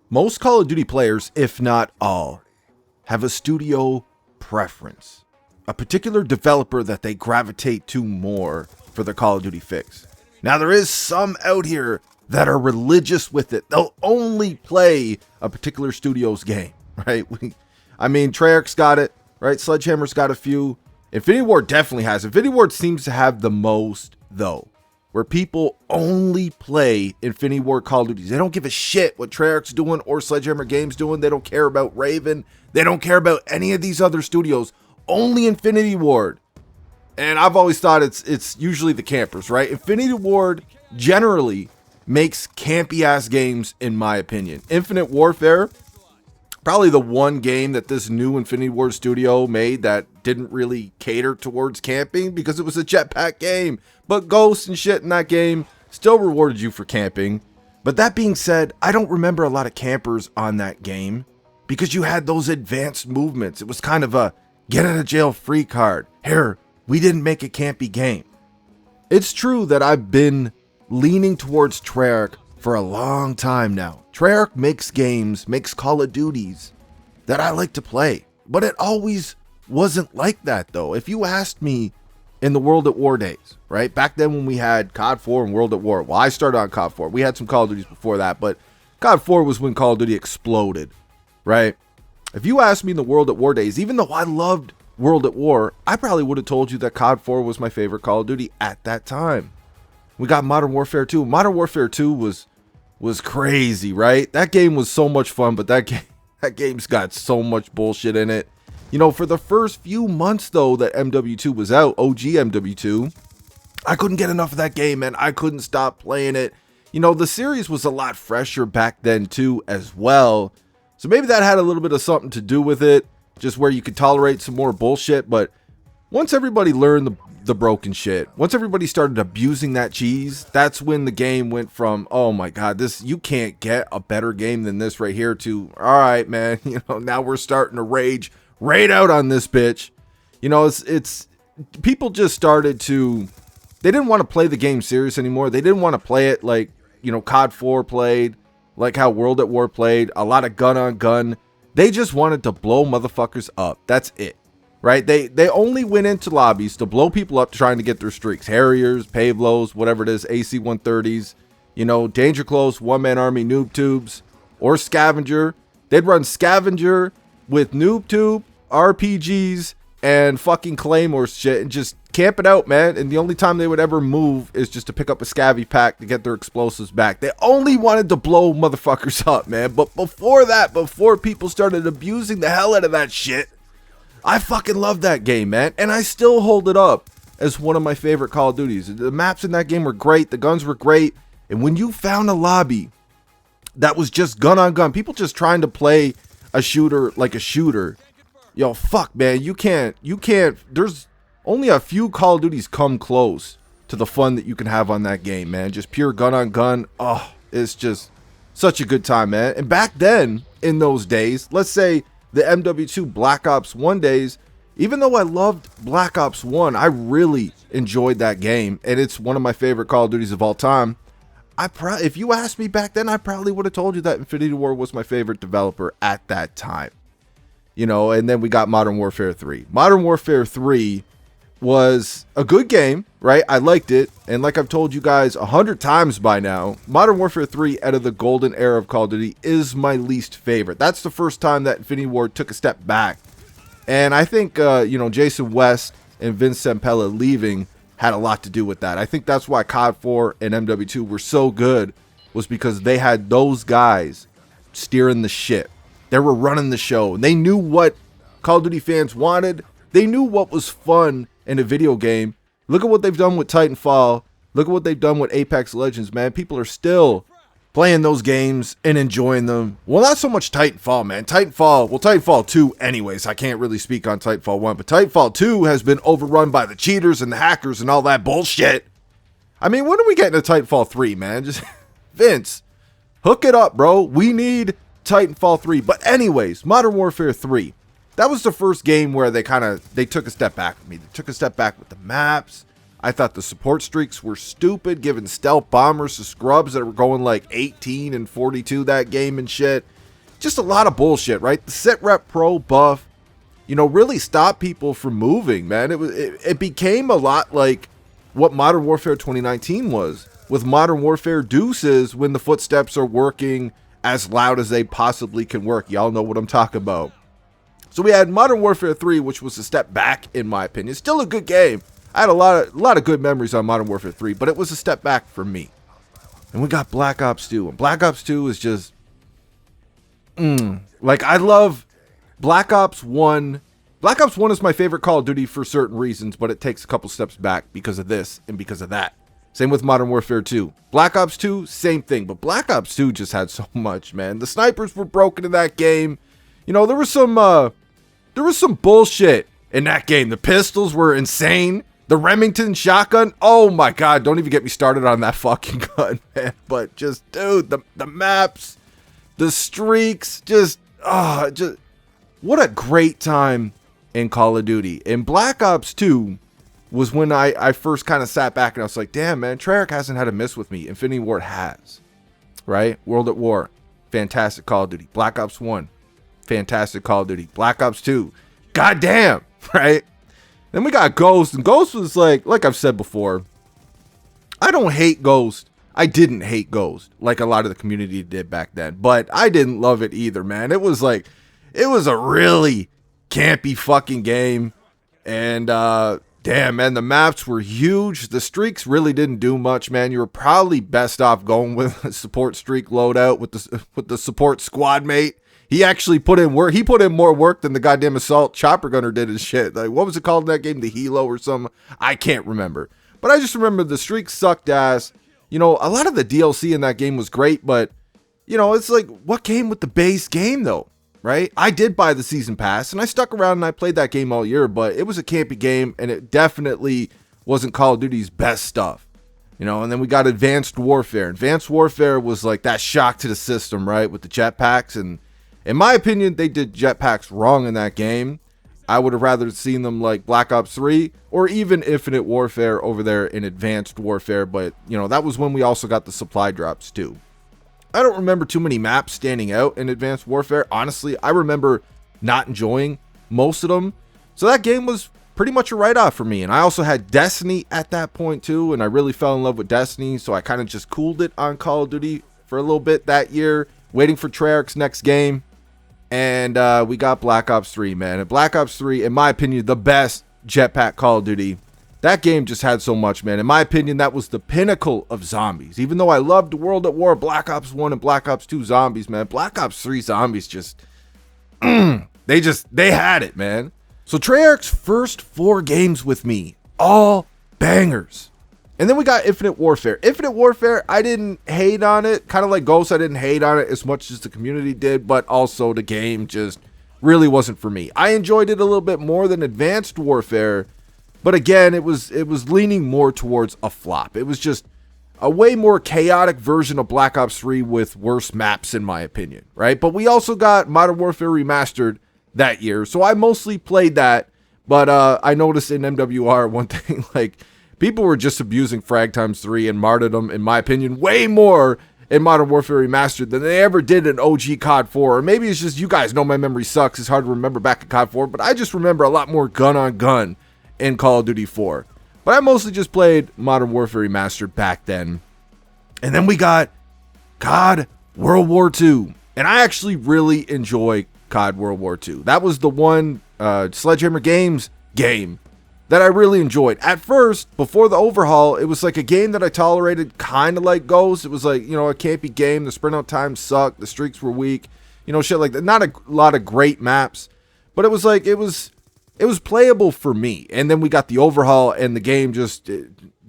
Most Call of Duty players, if not all, have a studio preference, a particular developer that they gravitate to more for their Call of Duty fix. Now, there is some out here that are religious with it. They'll only play a particular studio's game, right? Treyarch's got it, right? Sledgehammer's got a few. Infinity Ward definitely has. Infinity Ward seems to have the most, though, where people only play Infinity Ward Call of Duties. They don't give a shit what Treyarch's doing or Sledgehammer Games doing. They don't care about Raven. They don't care about any of these other studios. Only Infinity Ward. And I've always thought it's usually the campers, right? Infinity Ward generally makes campy-ass games, in my opinion. Infinite Warfare, probably the one game that this new Infinity Ward studio made that didn't really cater towards camping because it was a jetpack game. But ghosts and shit in that game still rewarded you for camping. But that being said, I don't remember a lot of campers on that game because you had those advanced movements. It was kind of a get out of jail free card. Here, we didn't make a campy game. It's true that I've been leaning towards Treyarch for a long time now. Treyarch makes games, makes Call of Duties that I like to play. But it always wasn't like that, though. If you asked me in the World at War days, right? Back then when we had COD 4 and World at War. Well, I started on COD 4. We had some Call of Duties before that, but COD 4 was when Call of Duty exploded, right? If you asked me in the World at War days, even though I loved World at War, I probably would have told you that COD 4 was my favorite Call of Duty at that time. We got Modern Warfare 2. Modern Warfare 2 was crazy, right? That game was so much fun, but that game's got so much bullshit in it. You know, for the first few months, though, that MW2 was out, OG MW2, I couldn't get enough of that game, man. I couldn't stop playing it. You know, the series was a lot fresher back then, too, as well. So maybe that had a little bit of something to do with it, just where you could tolerate some more bullshit. But once everybody learned the broken shit, once everybody started abusing that cheese, that's when the game went from, oh my god, you can't get a better game than this right here, to, all right, man, you know, now we're starting to rage out on this bitch. You know, it's people just started to, they didn't want to play the game serious anymore. They didn't want to play it like, you know, COD 4 played, like how World at War played, a lot of gun on gun. They just wanted to blow motherfuckers up. That's it. Right? They only went into lobbies to blow people up trying to get their streaks. Harriers, Pavlos, whatever it is, AC-130s, you know, Danger Close, One-Man Army, Noob Tubes, or Scavenger. They'd run Scavenger with Noob Tube, RPGs, and fucking Claymore shit and just camp it out, man. And the only time they would ever move is just to pick up a Scavvy pack to get their explosives back. They only wanted to blow motherfuckers up, man. But before that, before people started abusing the hell out of that shit, I fucking love that game, man, and I still hold it up as one of my favorite Call of Duties. The maps in that game were great, the guns were great, and when you found a lobby that was just gun on gun, people just trying to play a shooter like a shooter, yo, fuck, man, you can't, there's only a few Call of Duties come close to the fun that you can have on that game, man. Just pure gun on gun, oh, it's just such a good time, man. And back then, in those days, let's say the MW2 Black Ops 1 days, even though I loved Black Ops 1, I really enjoyed that game, and it's one of my favorite Call of Duties of all time. If you asked me back then, I probably would have told you that Infinity Ward was my favorite developer at that time. You know, and then we got Modern Warfare 3. Modern Warfare 3 was a good game, right? I liked it, and like I've told you guys 100 times by now, Modern Warfare 3 out of the golden era of Call of Duty is my least favorite. That's the first time that Infinity Ward took a step back, and I think you know, Jason West and Vince Zampella leaving had a lot to do with that. I think that's why COD 4 and MW2 were so good, was because they had those guys steering the ship. They were running the show, and they knew what Call of Duty fans wanted. They knew what was fun in a video game. Look at what they've done with Titanfall. Look at what they've done with Apex Legends, man. People are still playing those games and enjoying them. Well, not so much Titanfall, man. Titanfall 2 anyways. I can't really speak on Titanfall 1, but Titanfall 2 has been overrun by the cheaters and the hackers and all that bullshit. I mean, when are we getting to Titanfall 3, man? Just Vince, hook it up, bro. We need Titanfall 3. But anyways, Modern Warfare 3. That was the first game where they took a step back with me. They took a step back with the maps. I thought the support streaks were stupid, giving stealth bombers to scrubs that were going like 18 and 42 that game and shit. Just a lot of bullshit, right? The sit rep pro buff, you know, really stopped people from moving, man. It became a lot like what Modern Warfare 2019 was, with Modern Warfare deuces when the footsteps are working as loud as they possibly can work. Y'all know what I'm talking about. So we had Modern Warfare 3, which was a step back in my opinion. Still a good game. I had a lot of good memories on Modern Warfare 3, but it was a step back for me. And we got Black Ops 2, and Black Ops 2 is just like, I love Black Ops 1. Black Ops 1 is my favorite Call of Duty for certain reasons, but it takes a couple steps back because of this and because of that. Same with Modern Warfare 2. Black Ops 2, same thing, but Black Ops 2 just had so much, man. The snipers were broken in that game. You know, there was some bullshit in that game. The pistols were insane. The Remington shotgun, oh my god, don't even get me started on that fucking gun, man. But just, dude, the maps, the streaks, just what a great time in Call of Duty. And Black Ops 2 was when I first kind of sat back and I was like, damn, man, Treyarch hasn't had a miss with me. Infinity Ward has, right? World at War, fantastic Call of Duty. Black Ops 1, fantastic Call of Duty. Black Ops 2, goddamn, right? Then we got Ghost, and Ghost was like I've said before, I don't hate Ghost. I didn't hate Ghost like a lot of the community did back then, but I didn't love it either, man. It was a really campy fucking game, and damn, man, the maps were huge. The streaks really didn't do much, man. You were probably best off going with a support streak loadout with the support squad mate. He actually put in work. He put in more work than the goddamn assault chopper gunner did his shit. Like, what was it called in that game? The Helo or something? I can't remember. But I just remember the streaks sucked ass. You know, a lot of the DLC in that game was great, but, you know, it's like, what came with the base game, though? Right? I did buy the season pass, and I stuck around and I played that game all year, but it was a campy game, and it definitely wasn't Call of Duty's best stuff. You know, and then we got Advanced Warfare. Advanced Warfare was like that shock to the system, right? With the jetpacks, and in my opinion, they did jetpacks wrong in that game. I would have rather seen them like Black Ops 3 or even Infinite Warfare over there in Advanced Warfare, but, you know, that was when we also got the supply drops too. I don't remember too many maps standing out in Advanced Warfare. Honestly, I remember not enjoying most of them. So that game was pretty much a write-off for me. And I also had Destiny at that point too, and I really fell in love with Destiny, so I kind of just cooled it on Call of Duty for a little bit that year, waiting for Treyarch's next game. And we got Black Ops 3, man. And Black Ops 3, in my opinion, the best jetpack Call of Duty. That game just had so much, man. In my opinion, that was the pinnacle of zombies. Even though I loved World at War, Black Ops 1 and Black Ops 2 zombies, man. Black Ops 3 zombies just, they had it, man. So Treyarch's first 4 games with me, all bangers. And then we got Infinite Warfare. Infinite Warfare, I didn't hate on it. Kind of like Ghost, I didn't hate on it as much as the community did, but also the game just really wasn't for me. I enjoyed it a little bit more than Advanced Warfare, but again, it was leaning more towards a flop. It was just a way more chaotic version of Black Ops 3 with worse maps, in my opinion, right? But we also got Modern Warfare Remastered that year, so I mostly played that, but I noticed in MWR one thing, like, people were just abusing Frag Times 3 and martyrdom, in my opinion, way more in Modern Warfare Remastered than they ever did in OG COD 4. Or maybe it's just you guys know my memory sucks. It's hard to remember back in COD 4, but I just remember a lot more gun on gun in Call of Duty 4. But I mostly just played Modern Warfare Remastered back then. And then we got COD World War II. And I actually really enjoy COD World War II. That was the one Sledgehammer Games game that I really enjoyed. At first, before the overhaul, it was like a game that I tolerated, kind of like Ghost. It was like, you know, a campy game. The sprint out times sucked. The streaks were weak. You know, shit like that. Not a lot of great maps, but it was like, it was playable for me. And then we got the overhaul, and the game just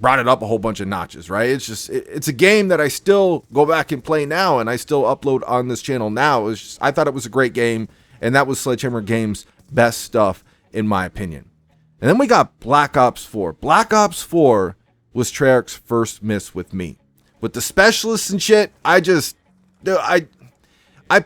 brought it up a whole bunch of notches, right? It's just, it's a game that I still go back and play now, and I still upload on this channel now. I thought it was a great game, and that was Sledgehammer Games' best stuff, in my opinion. And then we got Black Ops 4. Black Ops 4 was Treyarch's first miss with me. With the specialists and shit, I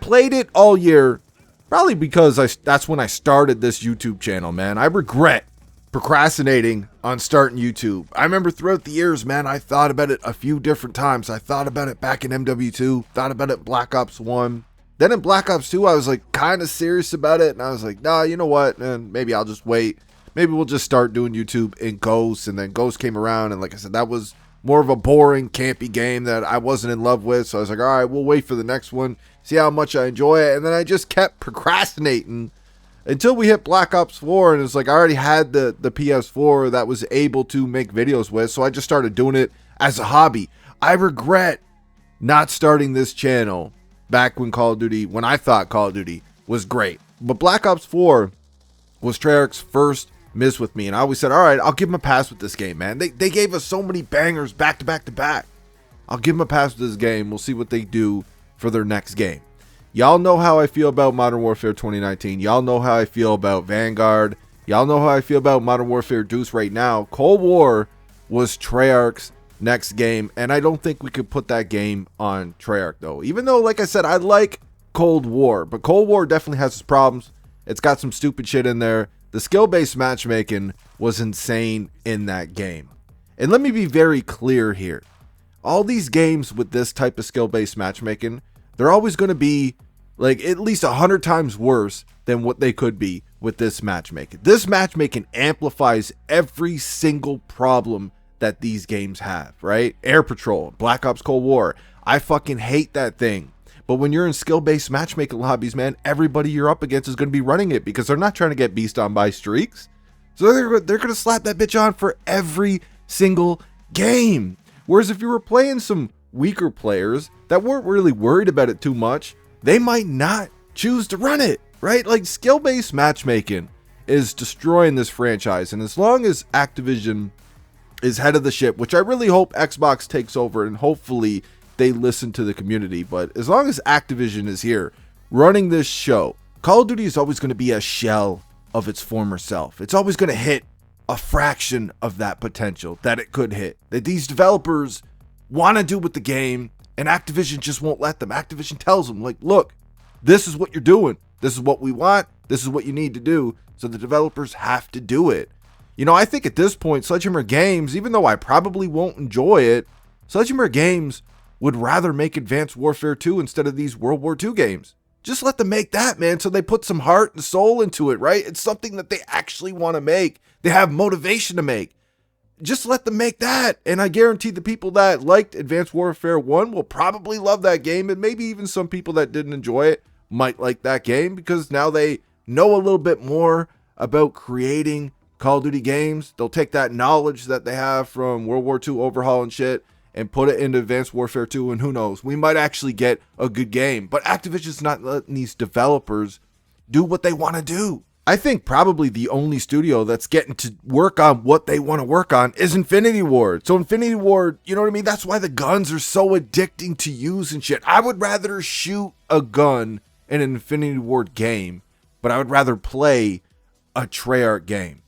played it all year, probably because that's when I started this YouTube channel, man. I regret procrastinating on starting YouTube. I remember throughout the years, man, I thought about it a few different times. I thought about it back in MW2, thought about it in Black Ops 1. Then in Black Ops 2, I was like kind of serious about it. And I was like, nah, you know what? And maybe I'll just wait. Maybe we'll just start doing YouTube in Ghost. And then Ghost came around. And like I said, that was more of a boring, campy game that I wasn't in love with. So I was like, all right, we'll wait for the next one. See how much I enjoy it. And then I just kept procrastinating until we hit Black Ops 4, and it's like I already had the PS4 that was able to make videos with, so I just started doing it as a hobby. I regret not starting this channel back when I thought Call of Duty was great. But Black Ops 4 was Treyarch's first miss with me, and I always said, all right, I'll give them a pass with this game, man. They gave us so many bangers back to back to back. I'll give them a pass with this game. We'll see what they do for their next game. Y'all know how I feel about Modern Warfare 2019. Y'all know how I feel about Vanguard. Y'all know how I feel about Modern Warfare Deuce right now. Cold War was Treyarch's next game, and I don't think we could put that game on Treyarch, though. Even though, like I said, I like Cold War, but Cold War definitely has its problems. It's got some stupid shit in there. The skill-based matchmaking was insane in that game. And let me be very clear here. All these games with this type of skill-based matchmaking, they're always going to be like at least 100 times worse than what they could be with this matchmaking. This matchmaking amplifies every single problem that these games have, right? Air Patrol, Black Ops Cold War. I fucking hate that thing. But when you're in skill-based matchmaking lobbies, man, everybody you're up against is going to be running it because they're not trying to get beast on by streaks. So they're going to slap that bitch on for every single game. Whereas if you were playing some weaker players that weren't really worried about it too much, they might not choose to run it, right? Like, skill-based matchmaking is destroying this franchise. And as long as Activision is head of the ship, which I really hope Xbox takes over and hopefully they listen to the community. But as long as Activision is here running this show, Call of Duty is always going to be a shell of its former self. It's always going to hit a fraction of that potential that it could hit. That these developers want to do with the game, and Activision just won't let them. Activision tells them, like, look, this is what you're doing. This is what we want. This is what you need to do. So the developers have to do it. You know, I think at this point, Sledgehammer Games, even though I probably won't enjoy it, Sledgehammer Games would rather make Advanced Warfare 2 instead of these World War II games. Just let them make that, man, so they put some heart and soul into it, right? It's something that they actually want to make. They have motivation to make. Just let them make that. And I guarantee the people that liked Advanced Warfare 1 will probably love that game. And maybe even some people that didn't enjoy it might like that game because now they know a little bit more about creating Call of Duty games. They'll take that knowledge that they have from World War II overhaul and shit and put it into Advanced Warfare 2. And who knows, we might actually get a good game. But Activision's not letting these developers do what they want to do. I think probably the only studio that's getting to work on what they want to work on is Infinity Ward. So Infinity Ward, you know what I mean? That's why the guns are so addicting to use and shit. I would rather shoot a gun in an Infinity Ward game, but I would rather play a Treyarch game.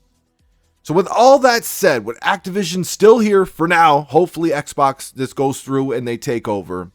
So with all that said, with Activision still here for now, hopefully Xbox, this goes through and they take over,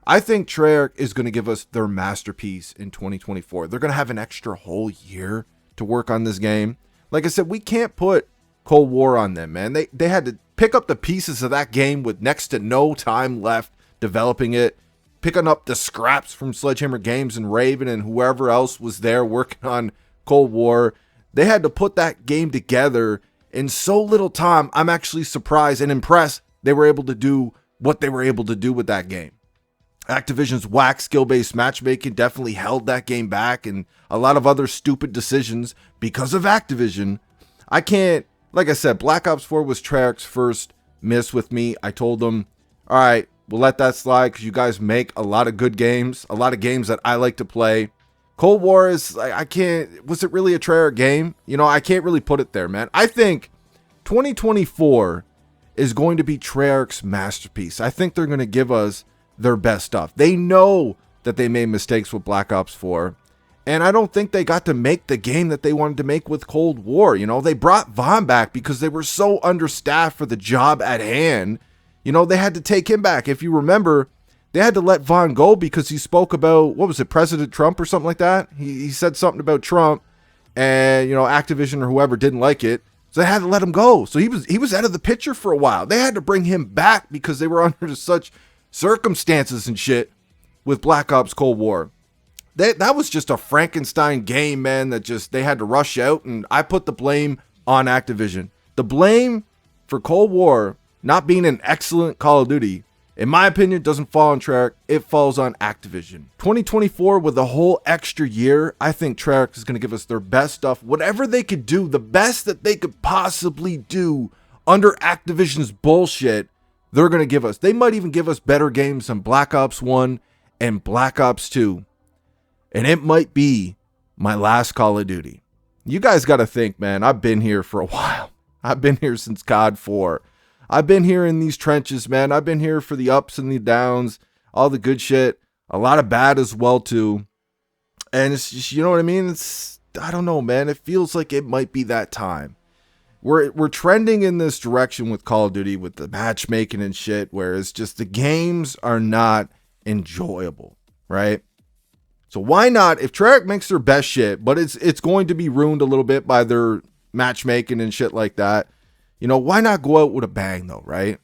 I think Treyarch is going to give us their masterpiece in 2024. They're going to have an extra whole year to work on this game. Like I said, we can't put Cold War on them, man. They had to pick up the pieces of that game with next to no time left developing it, picking up the scraps from Sledgehammer Games and Raven and whoever else was there working on Cold War. They had to put that game together in so little time. I'm actually surprised and impressed they were able to do what they were able to do with that game. Activision's whack skill-based matchmaking definitely held that game back, and a lot of other stupid decisions because of Activision. I can't, like I said, Black Ops 4 was Treyarch's first miss with me. I told them, all right, we'll let that slide because you guys make a lot of good games, a lot of games that I like to play. Cold War is, I can't, was it really a Treyarch game? You know, I can't really put it there, man. I think 2024 is going to be Treyarch's masterpiece. I think they're going to give us their best stuff. They know that they made mistakes with Black Ops 4, and I don't think they got to make the game that they wanted to make with Cold War. You know, they brought Vaughn back because they were so understaffed for the job at hand. You know, they had to take him back. If you remember, they had to let Vaughn go because he spoke about, what was it, President Trump or something like that? He said something about Trump, and, you know, Activision or whoever didn't like it. So they had to let him go. So he was out of the picture for a while. They had to bring him back because they were under such circumstances and shit with Black Ops Cold War. That was just a Frankenstein game, man, that just they had to rush out, and I put the blame on Activision. The blame for Cold War not being an excellent Call of Duty, in my opinion, doesn't fall on Treyarch. It falls on Activision. 2024, with a whole extra year, I think Treyarch is going to give us their best stuff. Whatever they could do, the best that they could possibly do under Activision's bullshit, they're going to give us. They might even give us better games than Black Ops 1 and Black Ops 2. And it might be my last Call of Duty. You guys got to think, man, I've been here for a while. I've been here since COD 4. I've been here in these trenches, man. I've been here for the ups and the downs, all the good shit, a lot of bad as well, too. And it's just, you know what I mean? I don't know, man. It feels like it might be that time. We're trending in this direction with Call of Duty, with the matchmaking and shit, where it's just the games are not enjoyable, right? So why not, if Treyarch makes their best shit, but it's going to be ruined a little bit by their matchmaking and shit like that, you know, why not go out with a bang though, right?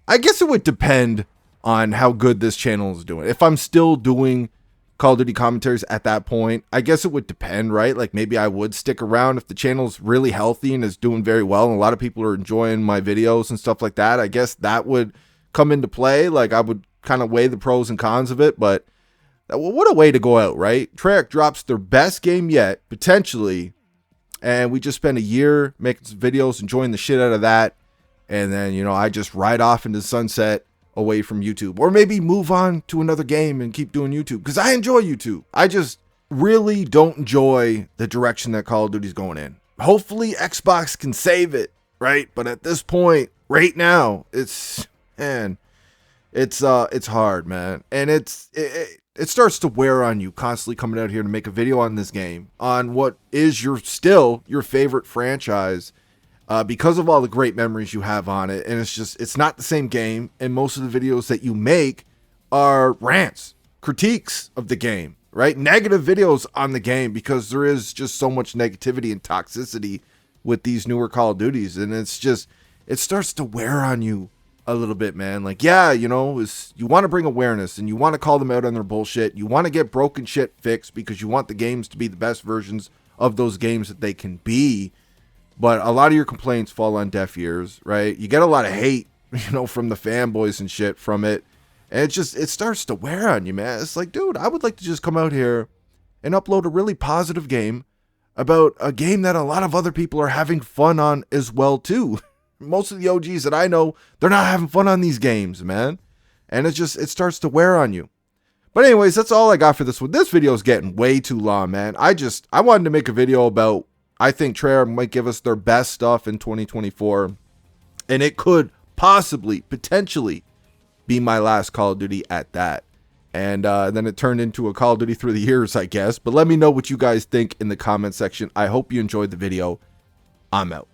I guess it would depend on how good this channel is doing. If I'm still doing Call of Duty commentaries at that point, I guess it would depend, right? Like maybe I would stick around if the channel's really healthy and is doing very well and a lot of people are enjoying my videos and stuff like that. I guess that would come into play. Like I would kind of weigh the pros and cons of it, but what a way to go out, right? Treyarch drops their best game yet, potentially, and we just spent a year making some videos, enjoying the shit out of that, and then, you know, I just ride off into the sunset away from YouTube. Or maybe move on to another game and keep doing YouTube, because I enjoy YouTube. I just really don't enjoy the direction that Call of Duty's going in. Hopefully Xbox can save it, right? But at this point, right now, it's hard, man. And it starts to wear on you constantly coming out here to make a video on this game, on what is still your favorite franchise, because of all the great memories you have on it. And it's not the same game. And most of the videos that you make are rants, critiques of the game, right? Negative videos on the game, because there is just so much negativity and toxicity with these newer Call of Duties. And it starts to wear on you a little bit, man. Like, yeah, you know, you want to bring awareness and you want to call them out on their bullshit. You want to get broken shit fixed because you want the games to be the best versions of those games that they can be. But a lot of your complaints fall on deaf ears, right? You get a lot of hate, you know, from the fanboys and shit from it. And it starts to wear on you, man. It's like, dude, I would like to just come out here and upload a really positive game about a game that a lot of other people are having fun on as well, too. Most of the OGs that I know, they're not having fun on these games, man. And it starts to wear on you. But anyways, that's all I got for this one. This video is getting way too long, man. I wanted to make a video about, I think Treyarch might give us their best stuff in 2024. And it could potentially be my last Call of Duty at that. And then it turned into a Call of Duty through the years, I guess. But let me know what you guys think in the comment section. I hope you enjoyed the video. I'm out.